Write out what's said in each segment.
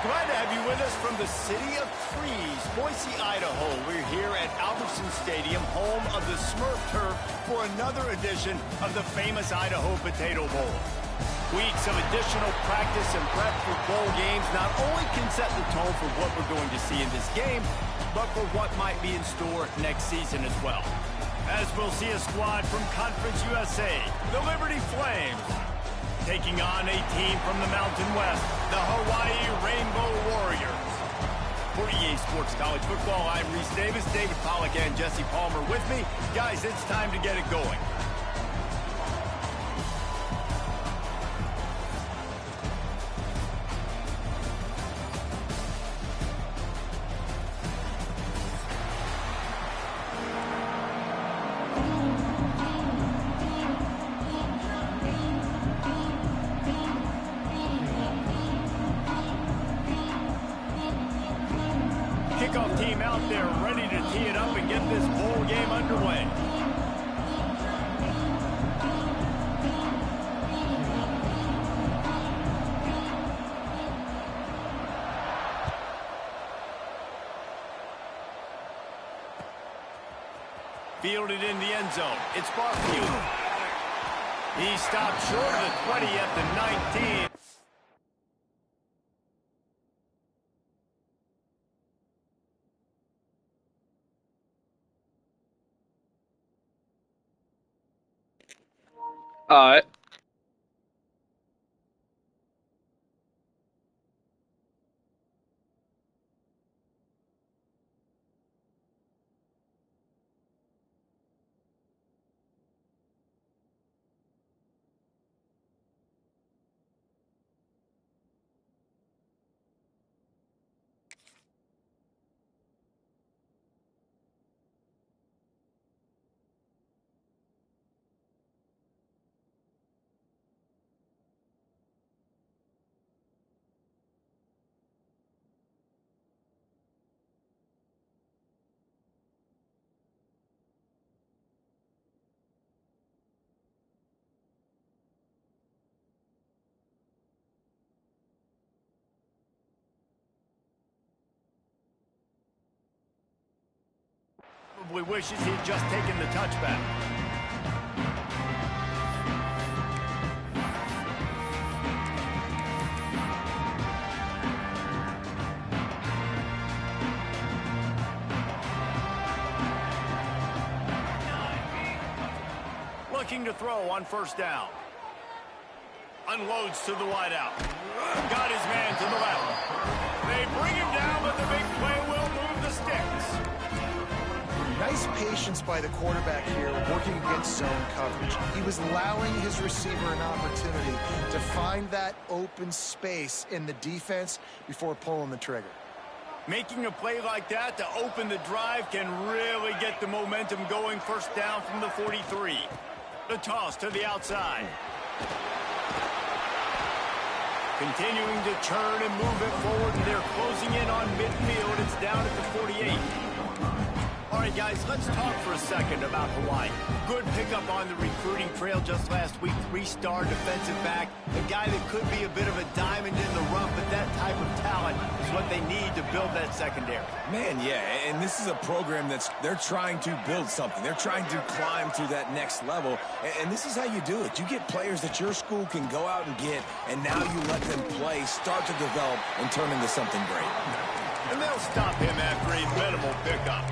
Glad to have you with us from the city of trees, Boise, Idaho. We're here at Albertson Stadium, home of the Smurf Turf, for another edition of the famous Idaho Potato Bowl. Weeks of additional practice and prep for bowl games not only can set the tone for what we're going to see in this game, but for what might be in store next season as well. As we'll see a squad from Conference USA, the Liberty Flames, taking on a team from the Mountain West, the Hawaii Rainbow Warriors. For EA Sports College Football, I'm Reese Davis, David Pollack, and Jesse Palmer with me. Guys, it's time to get it going. Kickoff team out there ready to tee it up and get this bowl game underway. Fielded in the end zone. It's Barfield. He stopped short of the 20 at the 19. All right. Probably wishes he'd just taken the touchback. Looking to throw on first down. Unloads to the wideout. Got his man to the left. They bring him down, but the big play will move the sticks. Nice patience by the quarterback here, working against zone coverage. He was allowing his receiver an opportunity to find that open space in the defense before pulling the trigger. Making a play like that to open the drive can really get the momentum going. First down from the 43. The toss to the outside. Continuing to turn and move it forward, and they're closing in on midfield. It's down at the 48. All right, guys, let's talk for a second about Hawaii. Good pickup on the recruiting trail just last week. 3-star defensive back, a guy that could be a bit of a diamond in the rough, but that type of talent is what they need to build that secondary. Man, yeah, and this is a program they're trying to build something. They're trying to climb to that next level, and this is how you do it. You get players that your school can go out and get, and now you let them play, start to develop, and turn into something great. And they'll stop him after a minimal pickup.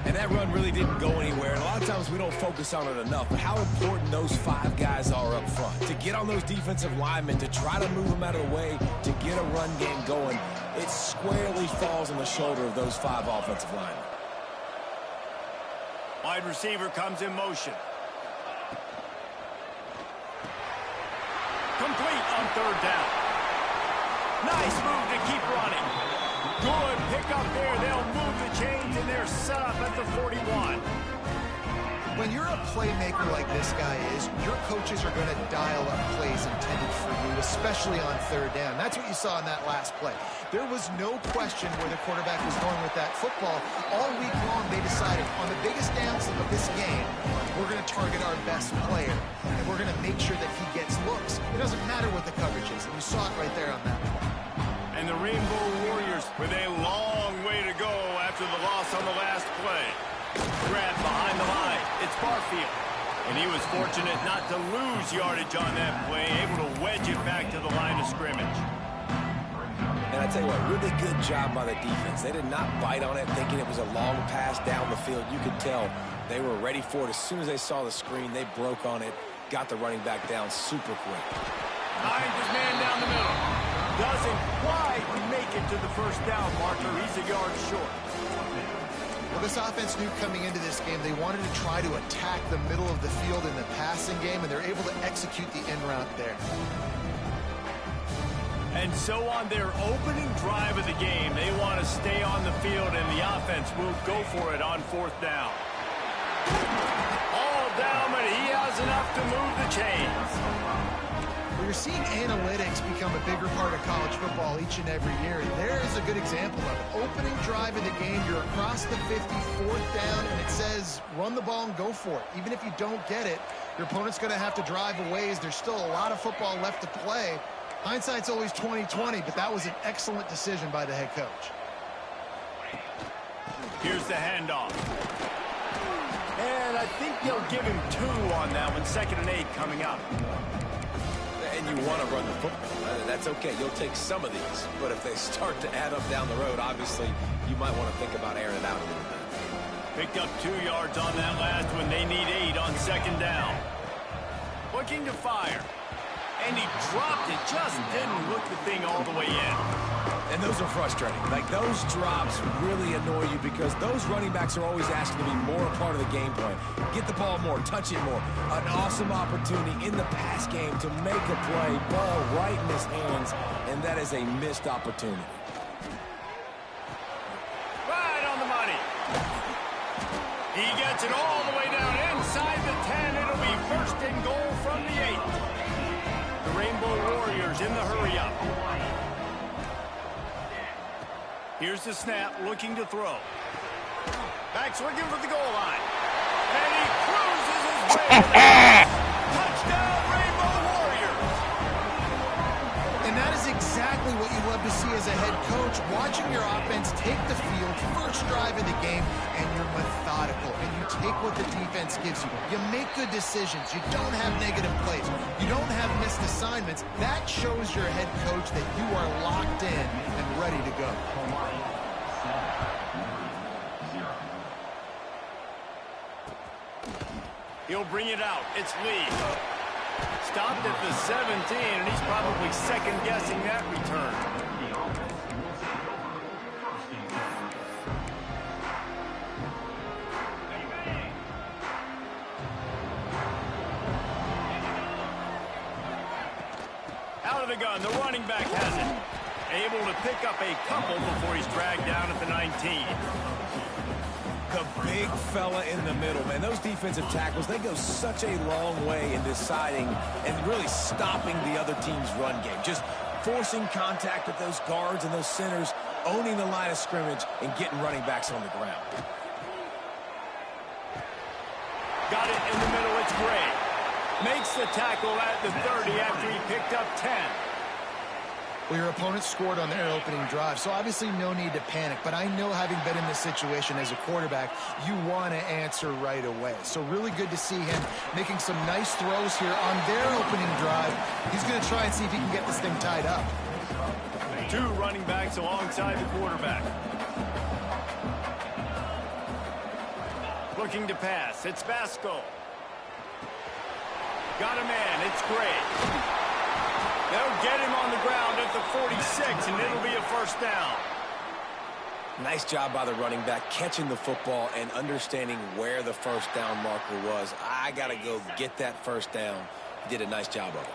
And that run really didn't go anywhere. And a lot of times we don't focus on it enough, but how important those 5 guys are up front. To get on those defensive linemen, to try to move them out of the way, to get a run game going, it squarely falls on the shoulder of those 5 offensive linemen. Wide receiver comes in motion. Complete on third down. Nice move to keep running. Good pick up there. They'll move the chains, and they're set up at the 41. When you're a playmaker like this guy is, your coaches are going to dial up plays intended for you, especially on third down. That's what you saw in that last play. There was no question where the quarterback was going with that football. All week long, they decided on the biggest downs of this game, we're going to target our best player, and we're going to make sure that he gets looks. It doesn't matter what the coverage is, and you saw it right there on that play. And Barfield. And he was fortunate not to lose yardage on that play, able to wedge it back to the line of scrimmage. And I tell you what, really good job by the defense. They did not bite on it thinking it was a long pass down the field. You could tell they were ready for it. As soon as they saw the screen, they broke on it, got the running back down super quick. Finds his man down the middle. Doesn't quite make it to the first down marker. He's a yard short. Well, this offense knew coming into this game they wanted to try to attack the middle of the field in the passing game, and they're able to execute the end route there. And so on their opening drive of the game, they want to stay on the field, and the offense will go for it on fourth down. All down, but he has enough to move the chains. Well, you're seeing analytics become a bigger part of college football each and every year. There is a good example of it. Opening drive of the game, you're across the 50, fourth down, and it says run the ball and go for it. Even if you don't get it, your opponent's going to have to drive a ways. There's still a lot of football left to play. Hindsight's always 20/20, but that was an excellent decision by the head coach. Here's the handoff. And I think they'll give him 2 on that one. 2nd and 8 coming up. And you want to run the football. That's okay. You'll take some of these. But if they start to add up down the road, obviously, you might want to think about airing it out a little bit. Picked up 2 yards on that last one. They need 8 on 2nd down. Looking to fire. And he dropped it. Just didn't look the thing all the way in. And those are frustrating. Like, those drops really annoy you because those running backs are always asking to be more a part of the game plan. Get the ball more, touch it more. An awesome opportunity in the pass game to make a play, ball right in his hands, and that is a missed opportunity. Right on the money. He gets it all the way down inside the 10. It'll be 1st and goal from the 8. The Rainbow Warriors in the hurry-up. Here's the snap, looking to throw. Back's looking for the goal line. And he cruises his way to the touchdown, Rainbow Warriors! And that is exactly what you love to see as a head coach, watching your offense take the field, first drive of the game, and you're methodical, and you take what the defense gives you. You make good decisions. You don't have negative plays. You don't have missed assignments. That shows your head coach that you are locked in and ready to go. He'll bring it out. It's Lee. Stopped at the 17, and he's probably second-guessing that return. Out of the gun, the running back has it. Able to pick up a couple before he's dragged down at the 19. The big fella in the middle, man. Those defensive tackles, they go such a long way in deciding and really stopping the other team's run game. Just forcing contact with those guards and those centers, owning the line of scrimmage, and getting running backs on the ground. Got it in the middle. It's Gray. Makes the tackle at the 30 after he picked up 10. Well, your opponent scored on their opening drive, so obviously no need to panic. But I know, having been in this situation as a quarterback, you want to answer right away. So really good to see him making some nice throws here on their opening drive. He's going to try and see if he can get this thing tied up. 2 running backs alongside the quarterback. Looking to pass. It's Basco. Got a man. It's Gray. They'll get him on the ground at the 46, and it'll be a first down. Nice job by the running back, catching the football and understanding where the first down marker was. I got to go get that first down. He did a nice job of it.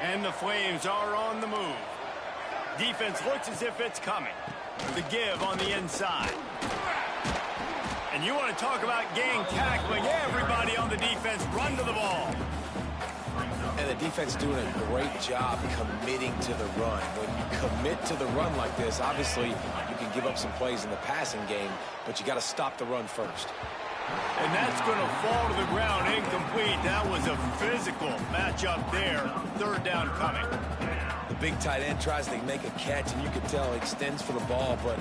And the Flames are on the move. Defense looks as if it's coming. The give on the inside. And you want to talk about gang tackling. Everybody on the defense run to the ball. And the defense doing a great job committing to the run. When you commit to the run like this, obviously you can give up some plays in the passing game, but you got to stop the run first. And that's going to fall to the ground incomplete. That was a physical matchup there. 3rd down coming. The big tight end tries to make a catch, and you can tell he extends for the ball, but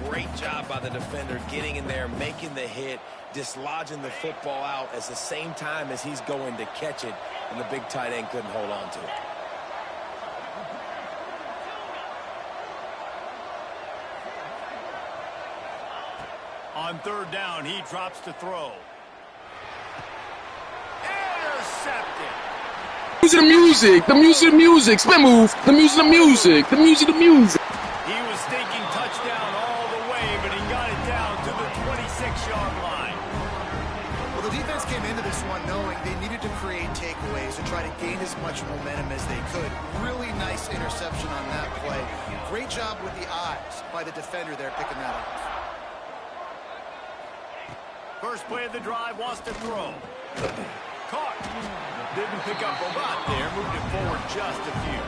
great job by the defender getting in there, making the hit, dislodging the football out at the same time as he's going to catch it, and the big tight end couldn't hold on to it. On third down, he drops to throw. Intercepted. The music, the music, the music, spin move, the music, the music, the music, the music. He was thinking touchdown all the way, but he got it down to the 26-yard line. Well, the defense came into this one knowing they needed to create takeaways to try to gain as much momentum as they could. Really nice interception on that play. Great job with the eyes by the defender there picking that up. First play of the drive, wants to throw. Caught. Didn't pick up a lot there. Moved it forward just a few.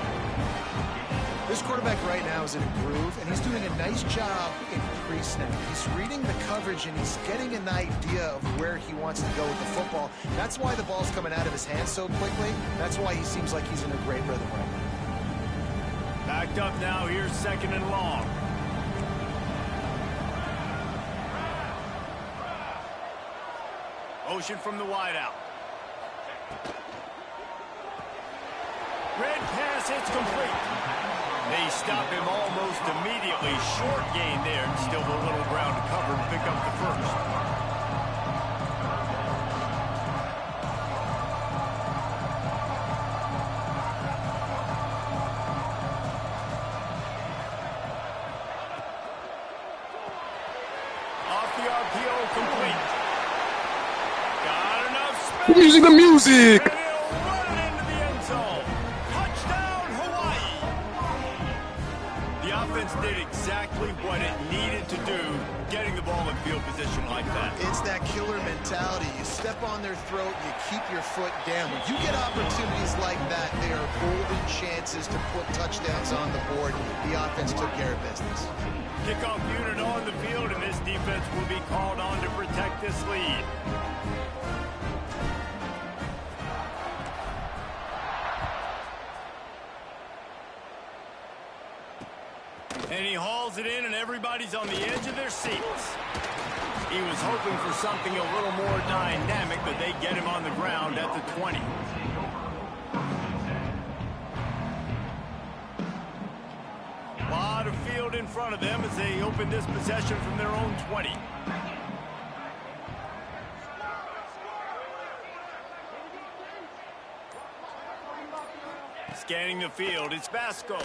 This quarterback right now is in a groove, and he's doing a nice job in pre-snap. He's reading the coverage, and he's getting an idea of where he wants to go with the football. That's why the ball's coming out of his hands so quickly. That's why he seems like he's in a great rhythm right now. Backed up now. Here's second and long. Motion from the wideout. Red pass, it's complete. They stop him almost immediately. Short gain there, and still a little ground to cover to pick up the first. Off the RPO, complete. Got enough space. The music, the music. And he'll run it into the end zone. Touchdown, Hawaii. The offense did exactly what it needed to do, getting the ball in field position like that. It's that killer mentality. You step on their throat, you keep your foot down. When you get opportunities like that, they are golden chances to put touchdowns on the board. The offense took care of business. Kickoff unit on the field, and this defense will be called on to protect this lead. And he hauls it in, and everybody's on the edge of their seats. He was hoping for something a little more dynamic, but they get him on the ground at the 20. A lot of field in front of them as they open this possession from their own 20. Scanning the field, it's Vasco.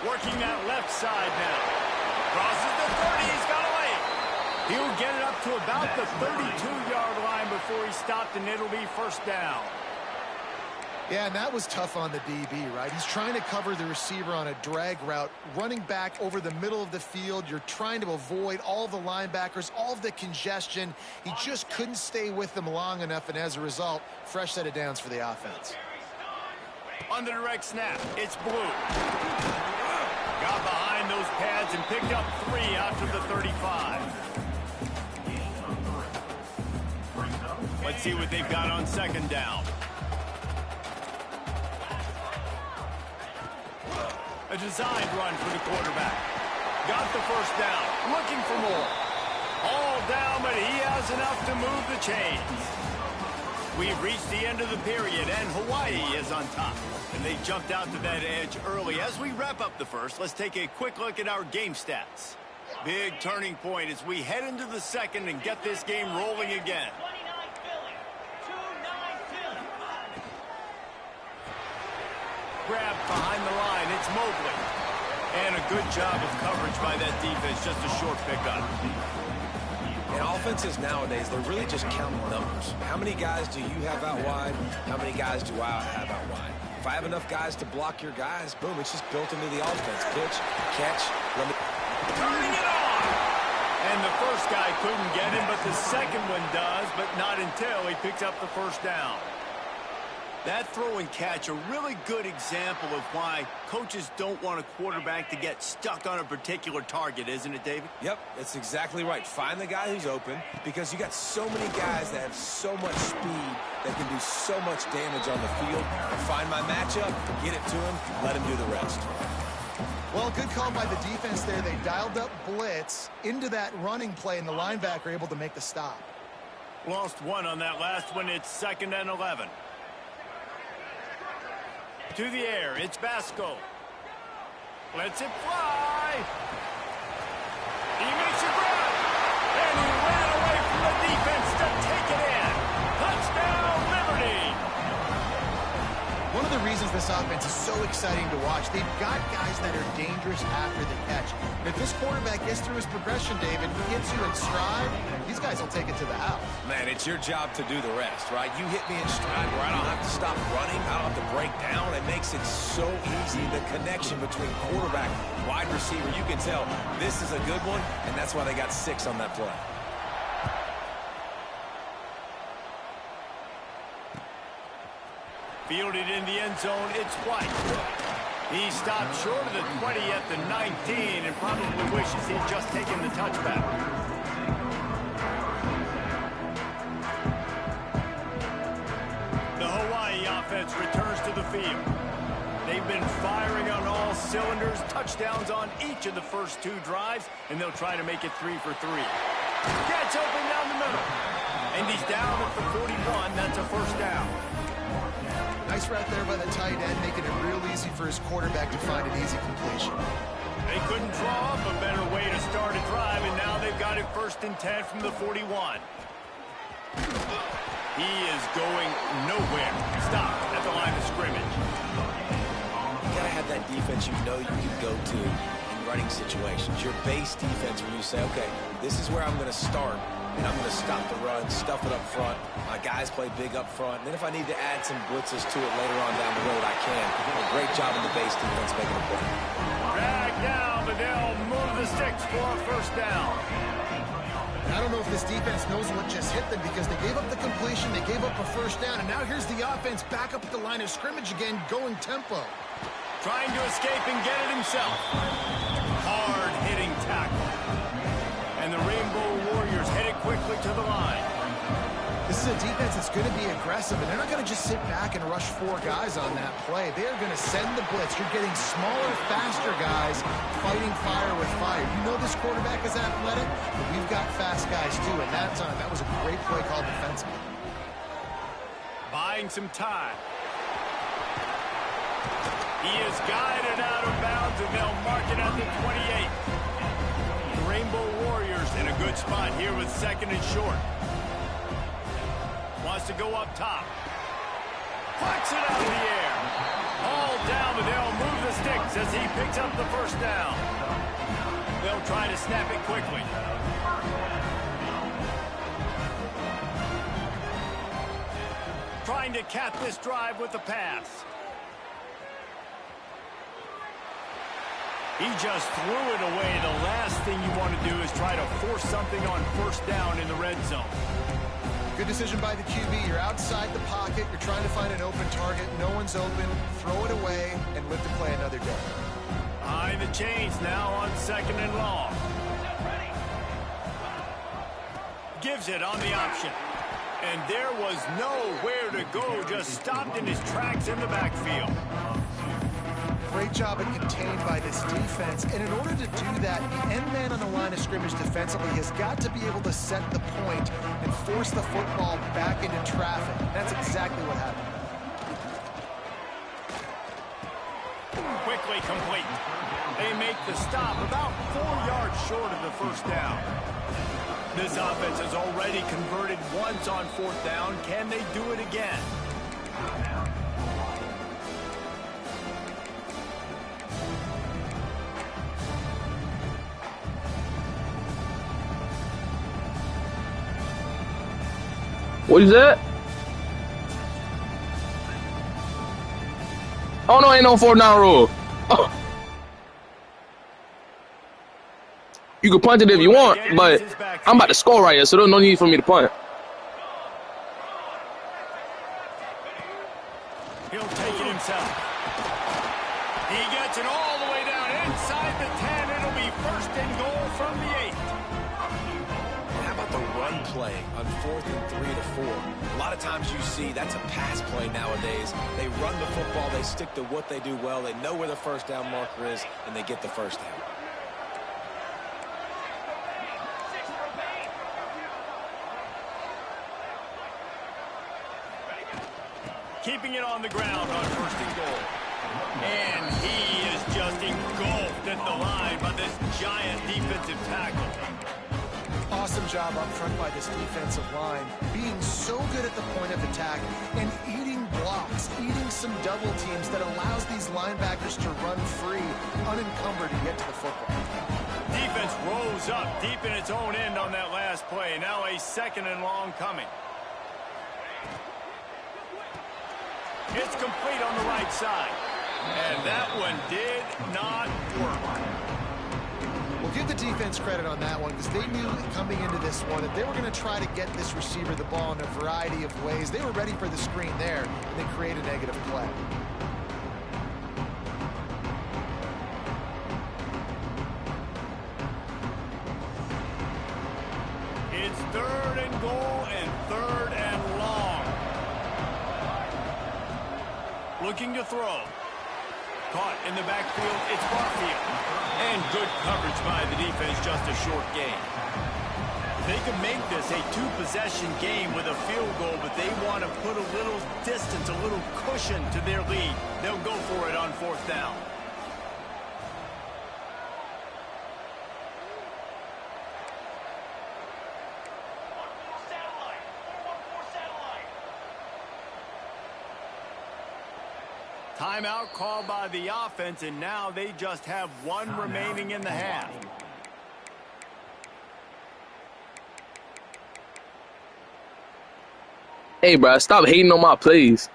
Working that left side now. Crosses the 30, he's got away. He'll get it up to about the 32-yard line before he stopped, and it'll be first down. Yeah, and that was tough on the DB, right? He's trying to cover the receiver on a drag route, running back over the middle of the field. You're trying to avoid all the linebackers, all of the congestion. He just couldn't stay with them long enough, and as a result, fresh set of downs for the offense. On the direct snap, it's Blue. Got behind those pads and picked up 3 after the 35. Let's see what they've got on second down. A designed run for the quarterback. Got the first down. Looking for more. All down, but he has enough to move the chains. We've reached the end of the period, and Hawaii is on top. And they jumped out to that edge early. As we wrap up the first, let's take a quick look at our game stats. Big turning point as we head into the second and get this game rolling again. Grabbed behind the line, it's Mobley. And a good job of coverage by that defense, just a short pickup. And offenses nowadays, they're really just counting numbers. How many guys do you have out wide? How many guys do I have out wide? If I have enough guys to block your guys, boom, it's just built into the offense. Pitch, catch, turning it on! And the first guy couldn't get him, but the second one does, but not until he picks up the first down. That throw and catch, a really good example of why coaches don't want a quarterback to get stuck on a particular target, isn't it, David? Yep, that's exactly right. Find the guy who's open, because you got so many guys that have so much speed that can do so much damage on the field. And find my matchup, get it to him, let him do the rest. Well, good call by the defense there. They dialed up blitz into that running play, and the linebacker able to make the stop. Lost one on that last one. It's 2nd and 11. To the air, it's Basco. Lets it fly. He makes a grab. And he ran away from the defense to take it in. Touchdown, Liberty. One of the reasons this offense is so exciting to watch, they've got guys that are dangerous after the catch. And if this quarterback gets through his progression, David, he gets you in stride, these guys will take it to the house. Man, it's your job to do the rest, right? You hit me in stride where I don't have to stop running. I don't have to break down. It makes it so easy. The connection between quarterback, wide receiver, you can tell this is a good one, and that's why they got 6 on that play. Fielded in the end zone, it's White. He stopped short of the 20 at the 19 and probably wishes he'd just taken the touchback. The Hawaii offense returns to the field. They've been firing on all cylinders, touchdowns on each of the first 2 drives, and they'll try to make it 3 for 3. Gets open down the middle. And he's down at the 41. That's a first down. Nice route there by the tight end, making it real easy for his quarterback to find an easy completion. They couldn't draw up a better way to start a drive, and now they've got it 1st and 10 from the 41. He is going nowhere. Stop at the line of scrimmage. You gotta have that defense you know you can go to in running situations. Your base defense where you say, okay, this is where I'm going to start, and I'm going to stop the run, stuff it up front. My guys play big up front. And then if I need to add some blitzes to it later on down the road, I can. A great job in the base defense making a play. Drag down, but they'll move the sticks for a first down. I don't know if this defense knows what just hit them, because they gave up the completion, they gave up a first down, and now here's the offense back up at the line of scrimmage again, going tempo. Trying to escape and get it himself. Hard-hitting tackle. And the Rainbow Warriors headed quickly to the line. This is a defense that's going to be aggressive, and they're not going to just sit back and rush 4 guys on that play. They are going to send the blitz. You're getting smaller, faster guys fighting fire with fire. You know this quarterback is athletic, but we've got fast guys too, and that time, that was a great play called defensively. Buying some time. He is guided out of bounds, and they'll mark it at the 28. The Rainbow Warriors in a good spot here with 2nd and short. Wants to go up top. Pucks it out in the air. All down, but they'll move the sticks as he picks up the first down. They'll try to snap it quickly. Trying to cap this drive with the pass. He just threw it away. The last thing you want to do is try to force something on first down in the red zone. Good decision by the QB. You're outside the pocket. You're trying to find an open target. No one's open. Throw it away and live to play another day. Behind the chains now on 2nd and long. Gives it on the option. And there was nowhere to go. Just stopped in his tracks in the backfield. Great job at contained by this defense. And in order to do that, the end man on the line of scrimmage defensively has got to be able to set the point and force the football back into traffic. That's exactly what happened. Quickly complete. They make the stop about 4 yards short of the first down. This offense has already converted once on 4th down. Can they do it again? What is that? Oh no, ain't no 4th down rule. Oh. You can punt it if you want, but I'm about to score right here, so there's no need for me to punt. He'll take it himself. He gets it all the way down inside the 10. It'll be first and goal from the 8. How about the run play on 4th and 3 to 4? A lot of times you see that's a pass play nowadays. They run the football, they stick to what they do well, they know where the first down marker is, and they get the first down. Keeping it on the ground on first and goal. And he is just engulfed at the line by this giant defensive tackle. Awesome job up front by this defensive line, being so good at the point of attack and eating blocks, eating some double teams that allows these linebackers to run free, unencumbered, and get to the football. Defense rose up deep in its own end on that last play. Now a 2nd and long coming. It's complete on the right side. And that one did not work. We'll give the defense credit on that one because they knew coming into this one that they were going to try to get this receiver the ball in a variety of ways. They were ready for the screen there, and they create a negative play. It's 3rd and goal and 3rd and long. Looking to throw. Caught in the backfield, it's Barfield. And good coverage by the defense, just a short gain. They can make this a 2-possession game with a field goal, but they want to put a little distance, a little cushion to their lead. They'll go for it on 4th down. Timeout called by the offense, and now they just have one remaining in the half. Hey, bro, stop hating on my plays.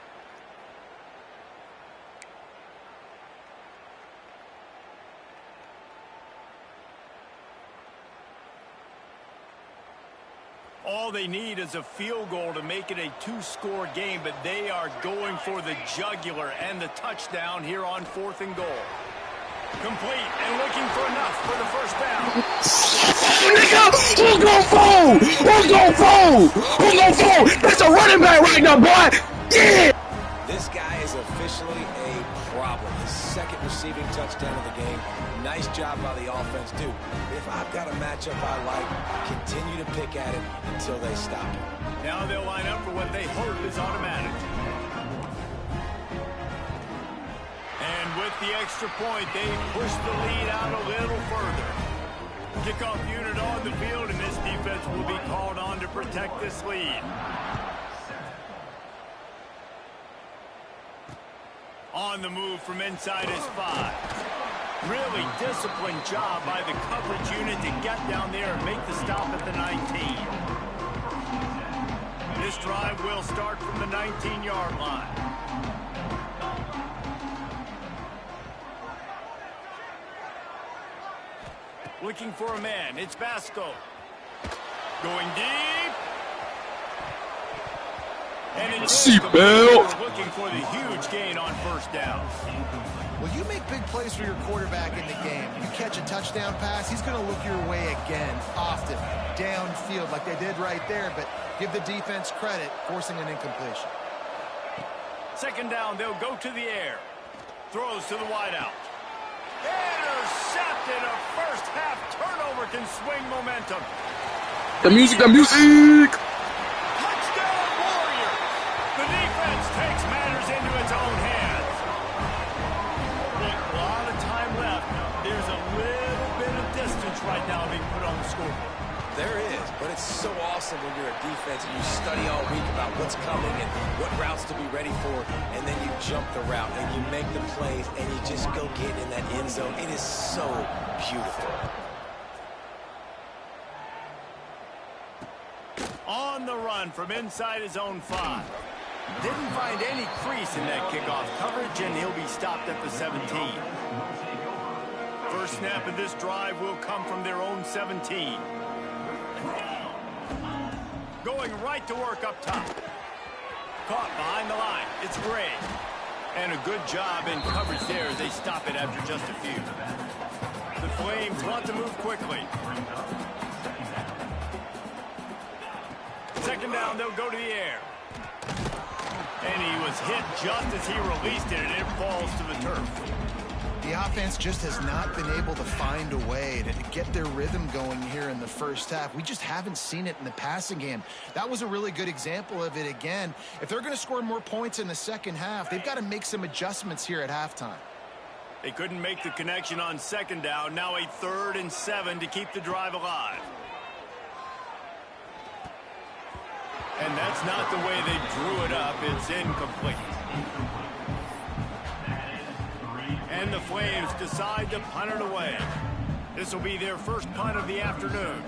All they need is a field goal to make it a 2-score game, but they are going for the jugular and the touchdown here on 4th and goal. Complete and looking for enough for the first down. Nigga, who's gonna fold? Who's gonna fold? Who's gonna fold? That's a running back right now, boy. Yeah. This guy is officially a problem. His 2nd receiving touchdown of the game. Nice job by the offense, too. If I've got a matchup I like, continue to pick at it until they stop it. Now they'll line up for what they hope is automatic. And with the extra point, they push the lead out a little further. Kickoff unit on the field, and this defense will be called on to protect this lead. On the move from inside his 5. Really disciplined job by the coverage unit to get down there and make the stop at the 19. This drive will start from the 19-yard line. Looking for a man. It's Basco. Going deep. And it's looking for the huge gain on first down. Well, you make big plays for your quarterback in the game. You catch a touchdown pass, he's going to look your way again, often, downfield like they did right there, but give the defense credit, forcing an incompletion. 2nd down, they'll go to the air. Throws to the wideout. Intercepted. A first-half turnover can swing momentum. The music. Touchdown, Warrior. The defense takes matters into its own hands. Look, a lot of time left. There's a little bit of distance right now being put on the scoreboard. There is, but it's so awesome when you're a defense and you study all week about what's coming and what routes to be ready for, and then you jump the route and you make the plays and you just go get in that end zone. It is so beautiful. On the run from inside his own 5. Didn't find any crease in that kickoff coverage, and he'll be stopped at the 17. First snap of this drive will come from their own 17. Going right to work up top. Caught behind the line. It's Gray. And a good job in coverage there as they stop it after just a few. The Flames want to move quickly. Second down, they'll go to the air. And he was hit just as he released it, and it falls to the turf. The offense just has not been able to find a way to get their rhythm going here in the first half. We just haven't seen it in the passing game. That was a really good example of it again. If they're going to score more points in the second half, they've got to make some adjustments here at halftime. They couldn't make the connection on second down. Now a 3rd and 7 to keep the drive alive. And that's not the way they drew it up. It's incomplete. And the Flames decide to punt it away. This will be their first punt of the afternoon.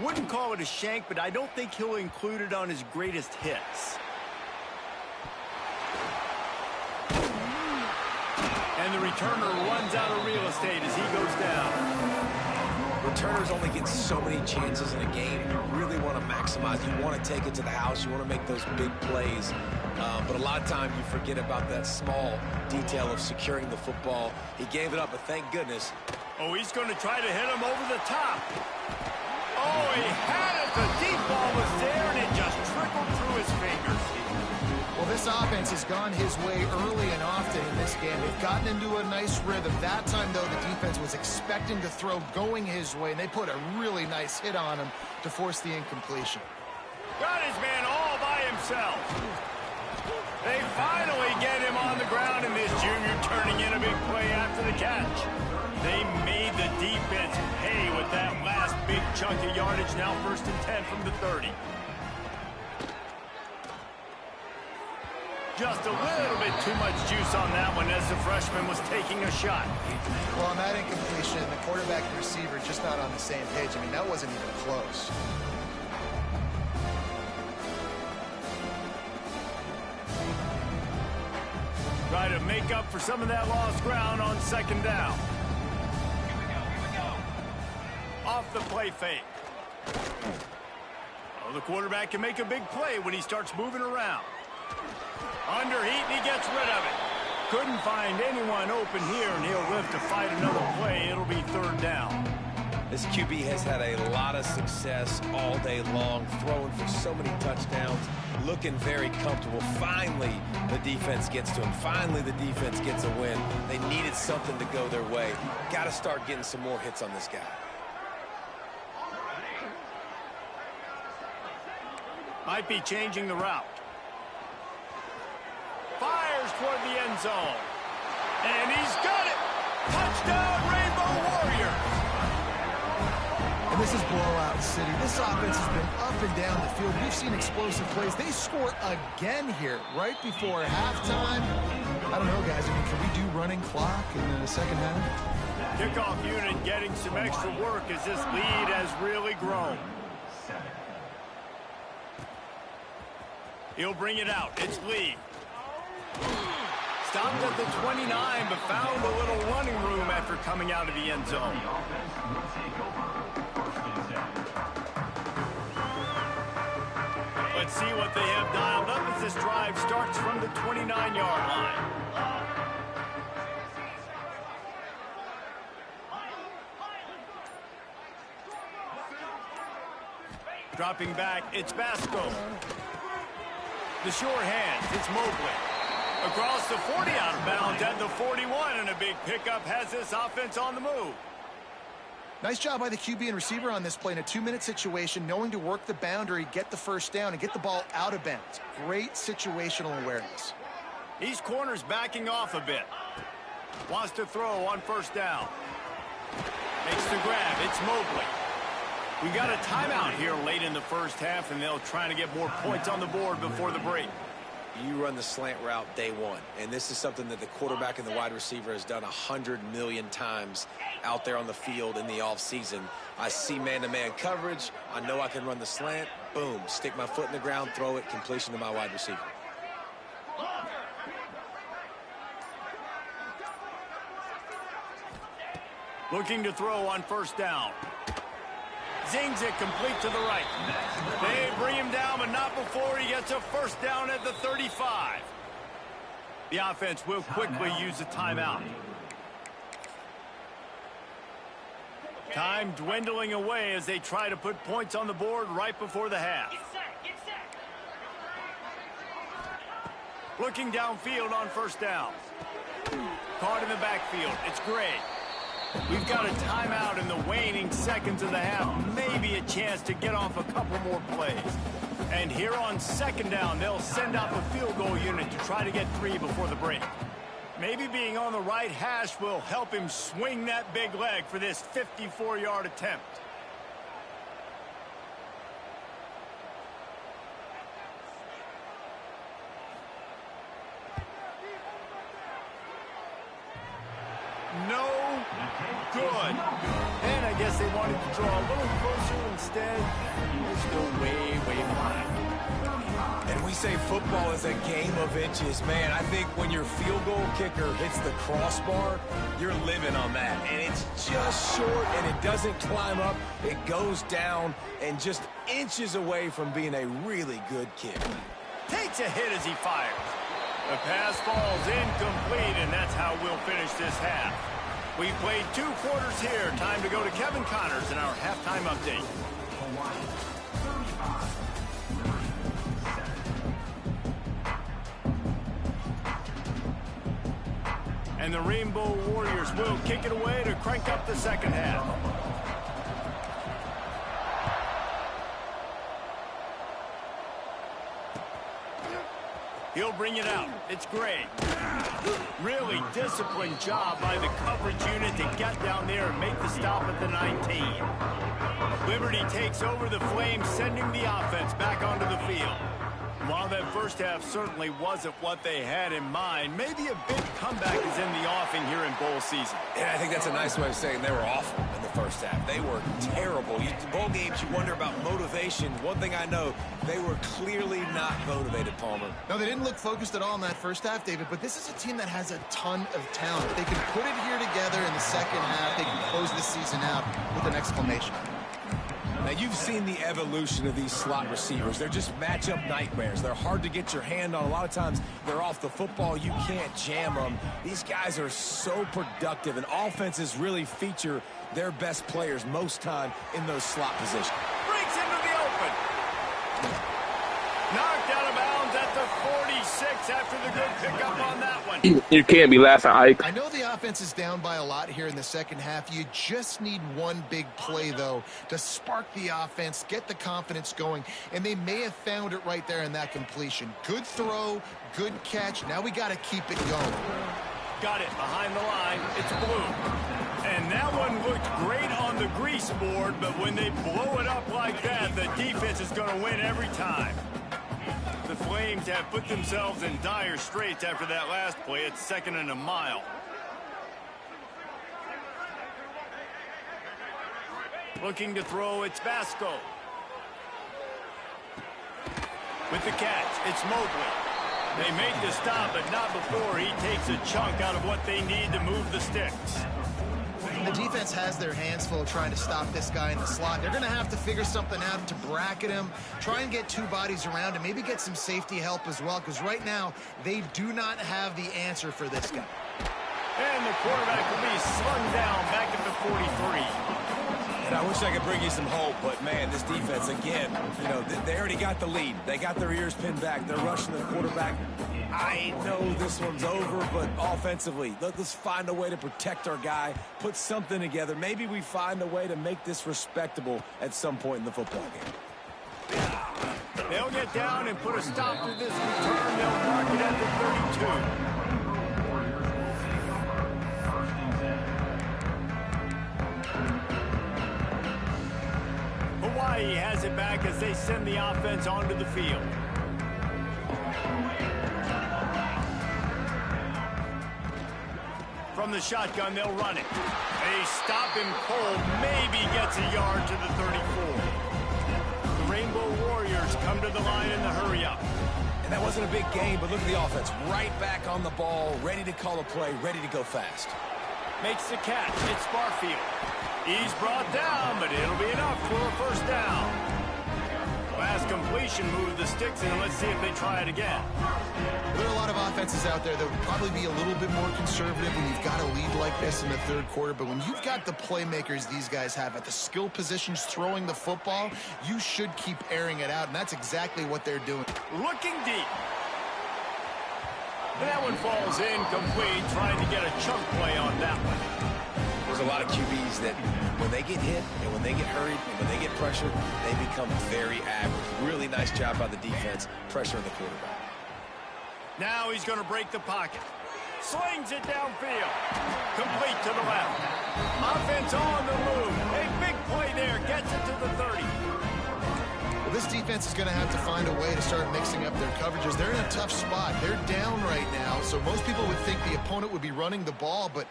Wouldn't call it a shank, but I don't think he'll include it on his greatest hits. And the returner runs out of real estate as he goes down. Returners only get so many chances in a game. You really want to maximize. You want to take it to the house. You want to make those big plays. But a lot of times you forget about that small detail of securing the football. He gave it up, but thank goodness. Oh, he's going to try to hit him over the top. Oh, he had it. The deep ball was there, and it just trickled through his fingers. Well, this offense has gone his way early and often in this game. They've gotten into a nice rhythm. That time, though, the defense was expecting to throw going his way, and they put a really nice hit on him to force the incompletion. Got his man all by himself. They finally get him on the ground, and this junior turning in a big play after the catch. They made the defense pay with that last big chunk of yardage. Now 1st and 10 from the 30. Just a little bit too much juice on that one as the freshman was taking a shot. Well, on that incompletion, the quarterback and receiver just not on the same page. I mean, that wasn't even close. Try to make up for some of that lost ground on second down. Off the play fake. Oh, the quarterback can make a big play when he starts moving around. Under heat, and he gets rid of it. Couldn't find anyone open here, and he'll live to fight another play. It'll be 3rd down. This QB has had a lot of success all day long, throwing for so many touchdowns, looking very comfortable. Finally, the defense gets to him. Finally, the defense gets a win. They needed something to go their way. Got to start getting some more hits on this guy. Might be changing the route. Fires toward the end zone. And he's got it! Touchdown, Rainbow Warriors! And this is blowout city. This offense has been up and down the field. We've seen explosive plays. They score again here right before halftime. I don't know, guys. I mean, can we do running clock in the second half? Kickoff unit getting some extra work as this lead has really grown. He'll bring it out. It's Lee. Stopped at the 29, but found a little running room after coming out of the end zone. Let's see what they have dialed up as this drive starts from the 29-yard line. Dropping back, it's Basco. The sure hands, it's Mobley. Across the 40, out of bounds at the 41, and a big pickup has this offense on the move. Nice job by the QB and receiver on this play in a 2-minute situation, knowing to work the boundary, get the first down, and get the ball out of bounds. Great situational awareness. These corners backing off a bit. Wants to throw on first down. Makes the grab. It's Mobley. We got a timeout here late in the first half, and they'll try to get more points on the board before the break. You run the slant route day one, and this is something that the quarterback and the wide receiver has done 100 million times out there on the field in the offseason. I see man-to-man coverage. I know I can run the slant. Boom, stick my foot in the ground, throw it, completion to my wide receiver. Looking to throw on first down. zings it complete to the right. They bring him down, but not before he gets a first down at the 35. The offense will quickly use a timeout. Time dwindling away as they try to put points on the board right before the half. Looking downfield on first down. Caught in the backfield. It's Gray. We've got a timeout in the waning seconds of the half. Maybe a chance to get off a couple more plays. And here on second down, they'll send out the field goal unit to try to get 3 before the break. Maybe being on the right hash will help him swing that big leg for this 54-yard attempt. No good. And I guess they wanted to draw a little closer instead. They're still way, way behind. And we say football is a game of inches. Man, I think when your field goal kicker hits the crossbar, you're living on that. And it's just short, and it doesn't climb up. It goes down and just inches away from being a really good kick. Takes a hit as he fires. The pass falls incomplete, and that's how we'll finish this half. We've played 2 quarters here. Time to go to Kevin Connors in our halftime update. And the Rainbow Warriors will kick it away to crank up the second half. He'll bring it out. It's Gray. Really disciplined job by the coverage unit to get down there and make the stop at the 19. Liberty takes over the Flames, sending the offense back onto the field. While that first half certainly wasn't what they had in mind, maybe a big comeback is in the offing here in bowl season. Yeah, I think that's a nice way of saying they were awful in the first half. They were terrible. Bowl games, you wonder about motivation. One thing I know, they were clearly not motivated, Palmer. No, they didn't look focused at all in that first half, David, but this is a team that has a ton of talent. If they can put it here together in the second half, they can close the season out with an exclamation. Now, you've seen the evolution of these slot receivers. They're just matchup nightmares. They're hard to get your hand on. A lot of times, they're off the football. You can't jam them. These guys are so productive, and offenses really feature their best players most time in those slot positions. Breaks into the open. Knocked out of bounds at the 46 after the good pickup on that one. You can't be laughing, Ike. I know the offense is down by a lot here in the second half. You just need one big play, though, to spark the offense, get the confidence going, and they may have found it right there in that completion. Good throw, good catch. Now we got to keep it going. Got it behind the line. It's blue. And that one looked great on the grease board, but when they blow it up like that, the defense is going to win every time. The Flames have put themselves in dire straits after that last play. It's 2nd and a mile. Looking to throw, it's Basco. With the catch, it's Mobley. They make the stop, but not before he takes a chunk out of what they need to move the sticks. The defense has their hands full trying to stop this guy in the slot. They're going to have to figure something out to bracket him, try and get 2 bodies around him, maybe get some safety help as well, because right now they do not have the answer for this guy. And the quarterback will be slung down back at the 43. And I wish I could bring you some hope, but, man, this defense, again, you know, they already got the lead. They got their ears pinned back. They're rushing the quarterback. I know this one's over, but offensively, let's find a way to protect our guy, put something together. Maybe we find a way to make this respectable at some point in the football game. They'll get down and put a stop to this return. They'll mark it at the 32. Hawaii has it back as they send the offense onto the field. From the shotgun, they'll run it. They stop him cold, maybe gets a yard to the 34. The Rainbow Warriors come to the line in the hurry-up. And that wasn't a big game, but look at the offense. Right back on the ball, ready to call a play, ready to go fast. Makes the catch. It's Barfield. He's brought down, but it'll be enough for a first down. Last completion moved the sticks in, and let's see if they try it again. There are a lot of offenses out there that would probably be a little bit more conservative when you've got a lead like this in the third quarter, but when you've got the playmakers these guys have at the skill positions throwing the football, you should keep airing it out, and that's exactly what they're doing. Looking deep. And that one falls incomplete, trying to get a chunk play on that one. There's a lot of QBs that when they get hit and when they get hurried and when they get pressured, they become very average. Really nice job by the defense, pressuring the quarterback. Now he's going to break the pocket. Slings it downfield. Complete to the left. Offense on the move. A big play there. Gets it to the 30. Well, this defense is going to have to find a way to start mixing up their coverages. They're in a tough spot. They're down right now, so most people would think the opponent would be running the ball, but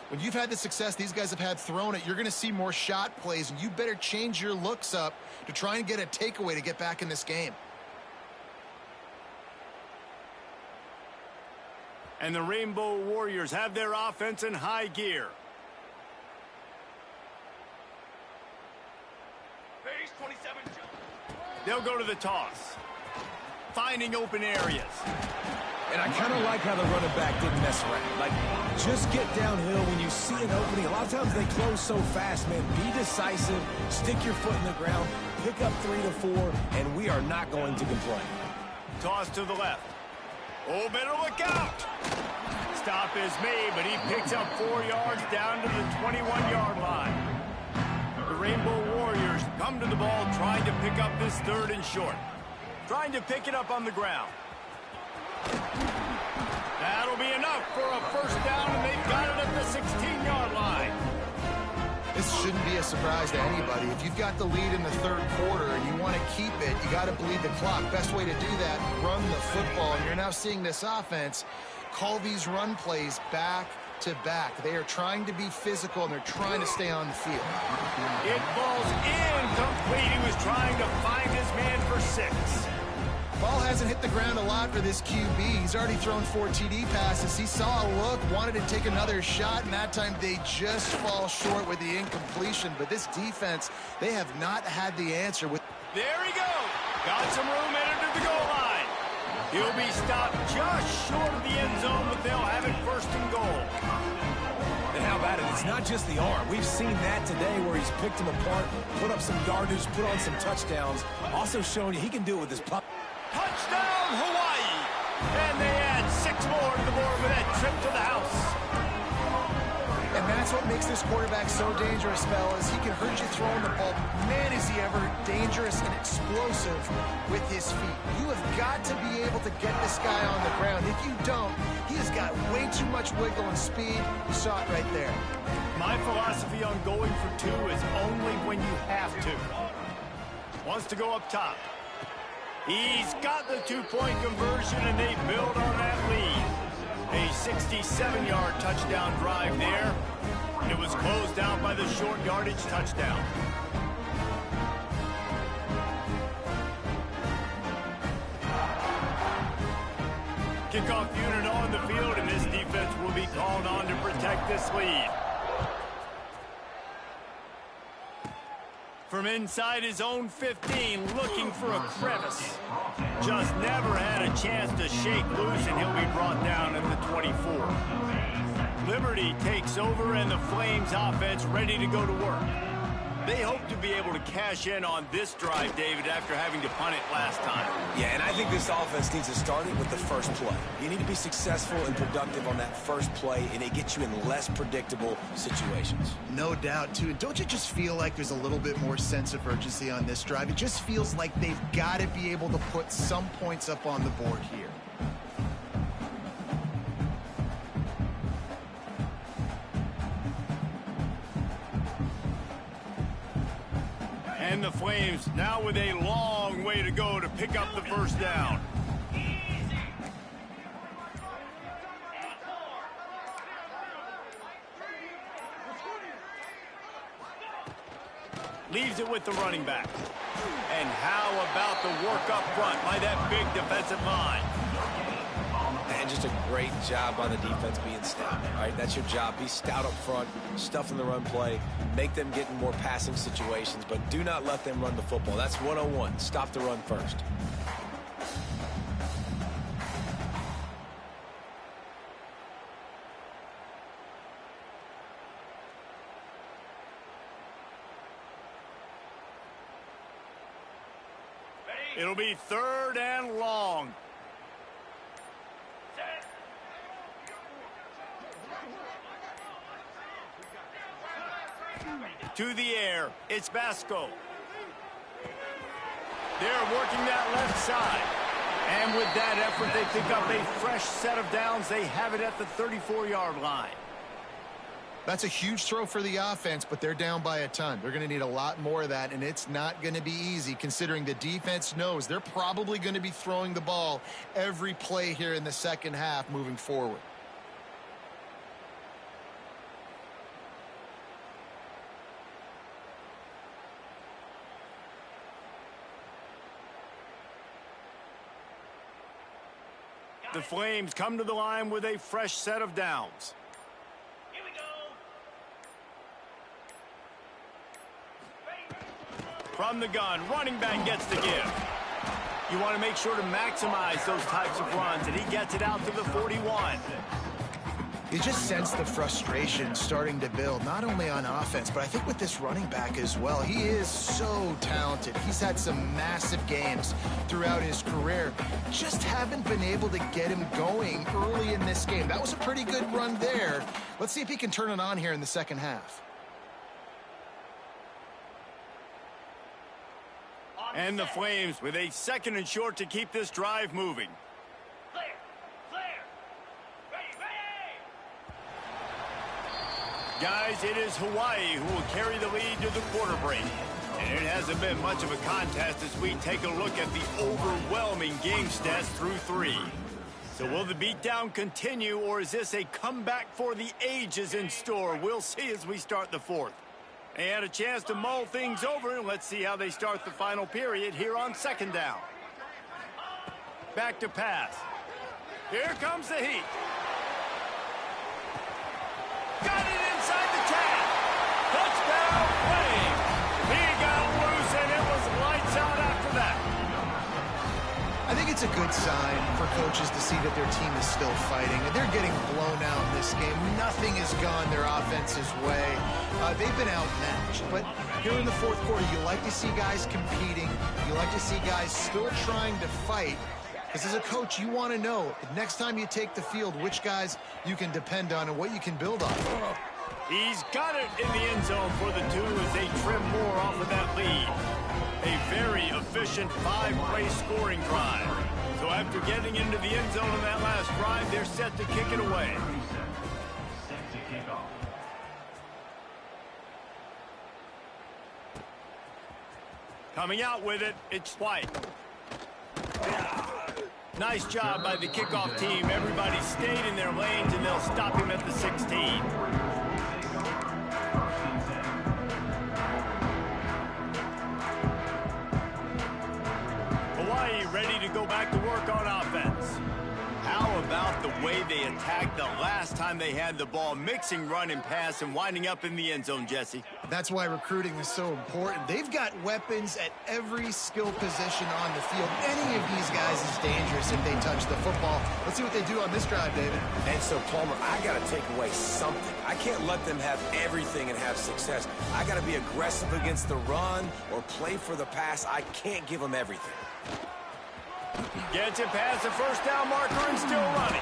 when you've had the success these guys have had throwing it, you're going to see more shot plays, and you better change your looks up to try and get a takeaway to get back in this game. And the Rainbow Warriors have their offense in high gear. They'll go to the toss. Finding open areas. And I kind of like how the running back didn't mess around. Like, just get downhill when you see an opening. A lot of times they close so fast, man. Be decisive. Stick your foot in the ground. Pick up 3 to 4, and we are not going to complain. Toss to the left. Oh, better look out. Stop is made, but he picks up 4 yards down to the 21-yard line. The Rainbow Warriors come to the ball trying to pick up this 3rd and short. Trying to pick it up on the ground. That'll be enough for a first down, and they've got it at the 16-yard line. This shouldn't be a surprise to anybody. If you've got the lead in the third quarter and you want to keep it, you got to bleed the clock. Best way to do that, run the football. And you're now seeing this offense call these run plays back to back. They are trying to be physical, and they're trying to stay on the field. It falls incomplete. He was trying to find his man for 6. Ball hasn't hit the ground a lot for this QB. He's already thrown 4 TD passes. He saw a look, wanted to take another shot, and that time they just fall short with the incompletion. But this defense, they have not had the answer. There he goes. Got some room, entered to the goal line. He'll be stopped just short of the end zone, but they'll have it 1st and goal. And how about it? It's not just the arm. We've seen that today where he's picked them apart, put up some yardage, put on some touchdowns. Also showing you he can do it with his puck. Touchdown, Hawaii! And they add 6 more to the board with that trip to the house. And that's what makes this quarterback so dangerous, fellas. He can hurt you throwing the ball. Man, is he ever dangerous and explosive with his feet. You have got to be able to get this guy on the ground. If you don't, he has got way too much wiggle and speed. You saw it right there. My philosophy on going for 2 is only when you have to. Wants to go up top. He's got the 2-point conversion, and they build on that lead. A 67-yard touchdown drive there. It was closed out by the short yardage touchdown. Kickoff unit on the field, and this defense will be called on to protect this lead. From inside his own 15, looking for a crevice. Just never had a chance to shake loose, and he'll be brought down at the 24. Liberty takes over, and the Flames offense ready to go to work. They hope to be able to cash in on this drive, David, after having to punt it last time. Yeah, and I think this offense needs to start it with the first play. You need to be successful and productive on that first play, and it gets you in less predictable situations. No doubt, too. And don't you just feel like there's a little bit more sense of urgency on this drive? It just feels like they've got to be able to put some points up on the board here. And the Flames now with a long way to go to pick up the first down. Leaves it with the running back. And how about the work up front by that big defensive line? And just just a great job on the defense being stout. All right, that's your job. Be stout up front, stuff in the run play, make them get in more passing situations, but do not let them run the football. That's 101. Stop the run first. It'll be 3rd and long. To the air, it's Basco. They're working that left side. And with that effort, they pick up a fresh set of downs. They have it at the 34-yard line. That's a huge throw for the offense, but they're down by a ton. They're going to need a lot more of that, and it's not going to be easy considering the defense knows they're probably going to be throwing the ball every play here in the second half moving forward. The Flames come to the line with a fresh set of downs. Here we go. From the gun, running back gets the give. You want to make sure to maximize those types of runs, and he gets it out to the 41. You just sense the frustration starting to build, not only on offense, but I think with this running back as well. He is so talented. He's had some massive games throughout his career. Just haven't been able to get him going early in this game. That was a pretty good run there. Let's see if he can turn it on here in the second half. And the Flames with a 2nd and short to keep this drive moving. Guys, it is Hawaii who will carry the lead to the quarter break. And it hasn't been much of a contest as we take a look at the overwhelming game stats through 3. So will the beatdown continue, or is this a comeback for the ages in store? We'll see as we start the 4th. They had a chance to mull things over, and let's see how they start the final period here on 2nd down. Back to pass. Here comes the heat. Got it inside the 10. Touchdown, Flames. He got loose, and it was lights out after that. I think it's a good sign for coaches to see that their team is still fighting. They're getting blown out in this game. Nothing has gone their offense's way. They've been outmatched. But here in the 4th quarter, you like to see guys competing. You like to see guys still trying to fight. Because as a coach, you want to know, next time you take the field, which guys you can depend on and what you can build on. He's got it in the end zone for the 2 as they trim more off of that lead. A very efficient 5-play scoring drive. So after getting into the end zone in that last drive, they're set to kick it away. Coming out with it, it's White. Nice job by the kickoff team. Everybody stayed in their lanes, and they'll stop him at the 16. Hawaii ready to go back to work on offense. How about the way they attacked the last time they had the ball, mixing run and pass and winding up in the end zone, Jesse? That's why recruiting is so important. They've got weapons at every skill position on the field. Any of these guys is dangerous if they touch the football. Let's see what they do on this drive, David. And so, Palmer, I got to take away something. I can't let them have everything and have success. I got to be aggressive against the run or play for the pass. I can't give them everything. Gets it past the 1st down marker and still running.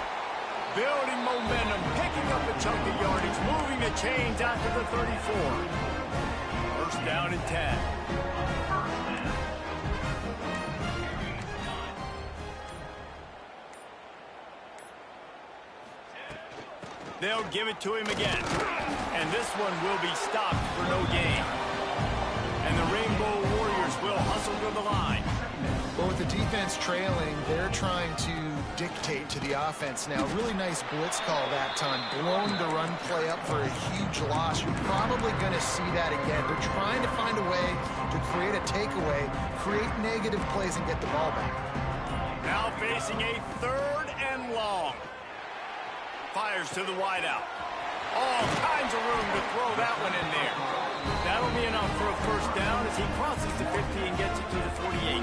Building momentum, picking up a chunk of yardage, moving the chains out to the 34. 1st down and 10. They'll give it to him again. And this one will be stopped for no gain. And the Rainbow Warriors will hustle to the line. But with the defense trailing, they're trying to dictate to the offense now. Really nice blitz call that time, blowing the run play up for a huge loss. You're probably going to see that again. They're trying to find a way to create a takeaway, create negative plays, and get the ball back. Now facing a 3rd and long. fires to the wideout. All kinds of room to throw that one in there. That'll be enough for a first down as he crosses the 50 and gets it to the 48.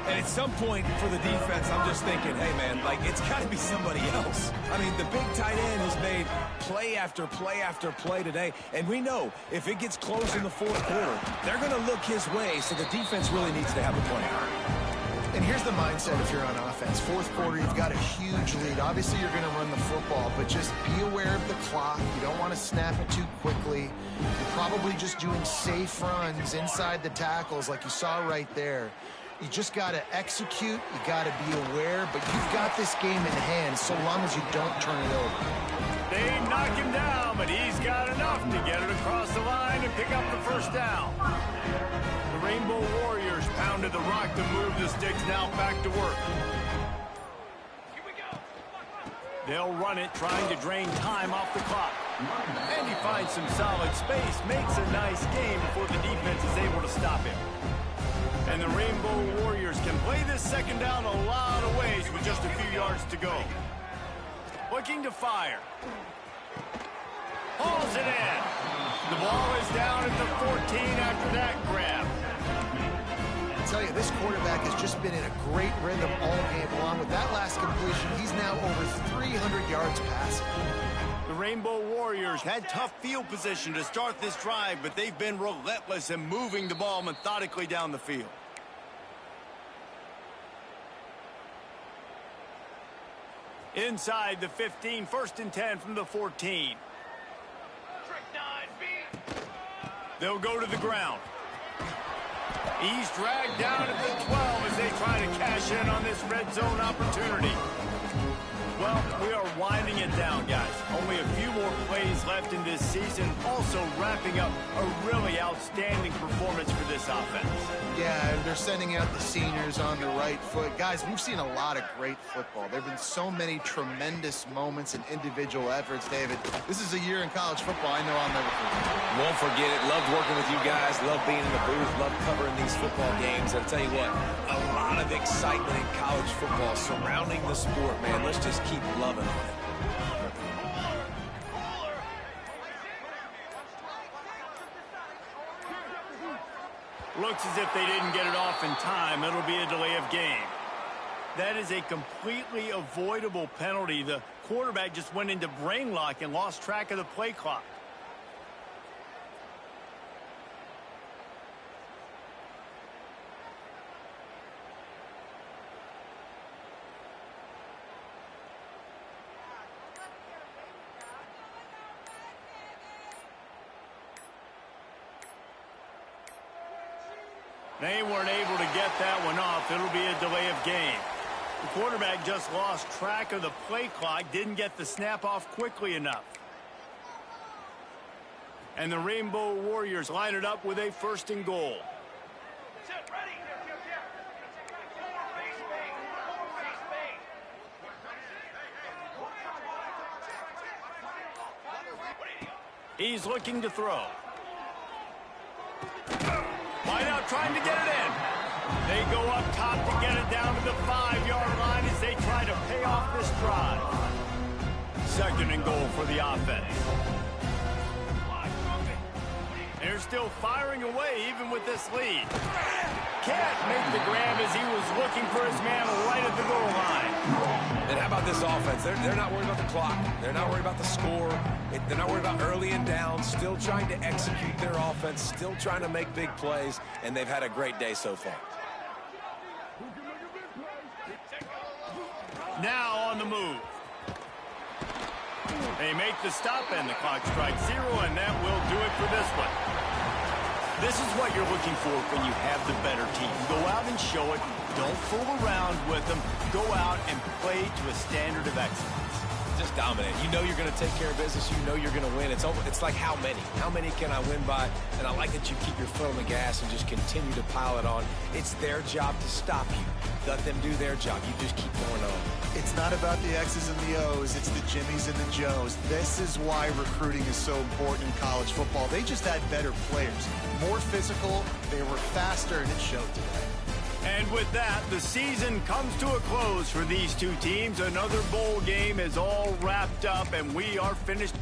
And at some point for the defense, I'm just thinking, hey, man, like, it's got to be somebody else. I mean, the big tight end has made play after play after play today. And we know if it gets close in the fourth quarter, they're going to look his way, so the defense really needs to have a plan. And here's the mindset if you're on offense. Fourth quarter, you've got a huge lead. Obviously, you're going to run the football, but just be aware of the clock. You don't want to snap it too quickly. You're probably just doing safe runs inside the tackles like you saw right there. You just got to execute. You got to be aware, but you've got this game in hand so long as you don't turn it over. They knock him down, but he's got enough to get it across the line and pick up the first down. The Rainbow Warriors pounded the rock to move the sticks, now back to work. Here we go. They'll run it, trying to drain time off the clock. And he finds some solid space, makes a nice game before the defense is able to stop him. And the Rainbow Warriors can play this second down a lot of ways with just a few yards to go. Looking to fire. Hauls it in. The ball is down at the 14 after that grab. I tell you, this quarterback has just been in a great rhythm all game long. With that last completion, he's now over 300 yards passing. The Rainbow Warriors had tough field position to start this drive, but they've been relentless in moving the ball methodically down the field. Inside the 15, 1st and 10 from the 14. They'll go to the ground. He's dragged down at the 12 as they try to cash in on this red zone opportunity. Well, we are winding it down, guys. Only a few more plays left in this season. Also wrapping up a really outstanding performance for this offense. Yeah, and they're sending out the seniors on the right foot. Guys, we've seen a lot of great football. There have been so many tremendous moments and individual efforts, David. This is a year in college football I know I'll never forget. Won't forget it. Loved working with you guys. Loved being in the booth. Loved covering these football games. I'll tell you what, a lot of excitement in college football surrounding the sport, man. Let's just keep loving on it. Looks as if they didn't get it off in time. It'll be a delay of game. That is a completely avoidable penalty. The quarterback just went into brain lock and lost track of the play clock. They weren't able to get that one off. It'll be a delay of game. The quarterback just lost track of the play clock, didn't get the snap off quickly enough. And the Rainbow Warriors line it up with a 1st and goal. He's looking to throw. Wideout trying to get it in. They go up top to get it down to the 5-yard line as they try to pay off this drive. 2nd and goal for the offense. They're still firing away even with this lead. Can't make the grab as he was looking for his man right at the goal line. And how about this offense? They're not worried about the clock. They're not worried about the score. They're not worried about early and down. Still trying to execute their offense. Still trying to make big plays. And they've had a great day so far. Now on the move. They make the stop and the clock strikes 0, and that will do it for this one. This is what you're looking for when you have the better team. Go out and show it. Don't fool around with them. Go out and play to a standard of excellence. Just dominate. You know you're going to take care of business. You know you're going to win. It's like how many? How many can I win by? And I like that you keep your foot on the gas and just continue to pile it on. It's their job to stop you. Let them do their job. You just keep going on. It's not about the X's and the O's. It's the Jimmies and the Joes. This is why recruiting is so important in college football. They just had better players. More physical. They were faster, and it showed today. And with that, the season comes to a close for these two teams. Another bowl game is all wrapped up, and we are finished.